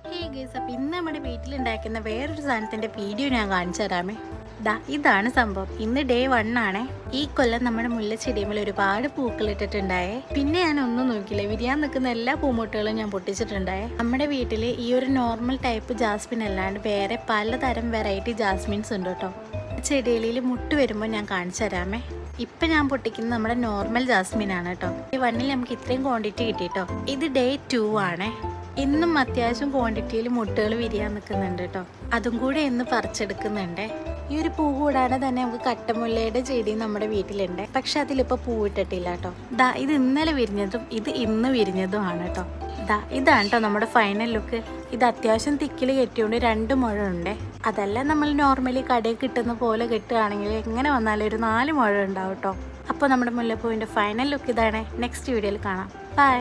Hey guys, അപ്പോൾ ഇന്ന് നമ്മുടെ വീട്ടിലുണ്ടാക്കുന്ന വേറൊരു സാധനത്തിൻ്റെ വീഡിയോ ഞാൻ കാണിച്ചു തരാമേ. ഇതാണ് സംഭവം. ഇന്ന് ഡേ 1 ആണേ. ഈ കൊല്ലം നമ്മുടെ മുല്ലച്ചെടിയിൽ ഒരുപാട് പൂക്കളിട്ടിട്ടുണ്ടായേ. പിന്നെ ഞാൻ ഒന്നും നോക്കില്ല, വിരിയാൻ നിൽക്കുന്ന എല്ലാ പൂമുട്ടുകളും ഞാൻ പൊട്ടിച്ചിട്ടുണ്ടായേ. നമ്മുടെ വീട്ടിൽ ഈ ഒരു നോർമൽ ടൈപ്പ് ജാസ്മിൻ അല്ലാണ്ട് വേറെ പലതരം വെറൈറ്റി ജാസ്മിൻസ് ഉണ്ട് കേട്ടോ. ചെടികളിൽ മുട്ട് വരുമ്പോൾ ഞാൻ കാണിച്ചു തരാമേ. ഇപ്പം ഞാൻ പൊട്ടിക്കുന്നത് നമ്മുടെ നോർമൽ ജാസ്മിൻ ആണ് കേട്ടോ. ഡേ 1 നമുക്ക് ഇത്രയും ക്വാണ്ടിറ്റി കിട്ടിട്ടോ. ഇത് ഡേ 2 ആണേ. ഇന്നും അത്യാവശ്യം ക്വാണ്ടിറ്റിയിൽ മുട്ടുകൾ വിരിയാൻ നിൽക്കുന്നുണ്ട് കേട്ടോ. അതും കൂടെ ഇന്ന് പറിച്ചെടുക്കുന്നുണ്ട്. ഈ ഒരു പൂ കൂടാതെ തന്നെ നമുക്ക് കട്ടമുല്ലയുടെ ചെടി നമ്മുടെ വീട്ടിലുണ്ട്. പക്ഷെ അതിലിപ്പോൾ പൂവിട്ടിട്ടില്ല കേട്ടോ. ഇത് ഇന്നലെ വിരിഞ്ഞതും ഇത് ഇന്ന് വിരിഞ്ഞതും ആണ് കേട്ടോ. ഇതാണ് കേട്ടോ നമ്മുടെ ഫൈനൽ ലുക്ക്. ഇത് അത്യാവശ്യം തിക്കിൽ കെട്ടിയോണ്ട് 2 മുഴ ഉണ്ട്. അതല്ല നമ്മൾ നോർമലി കടയിൽ കിട്ടുന്ന പോലെ കെട്ടുകയാണെങ്കിൽ എങ്ങനെ വന്നാലും ഒരു 4 മുഴ ഉണ്ടാവും കേട്ടോ. അപ്പോൾ നമ്മുടെ മുല്ലപ്പൂവിൻ്റെ ഫൈനൽ ലുക്ക് ഇതാണ്. നെക്സ്റ്റ് വീഡിയോയിൽ കാണാം. ബൈ.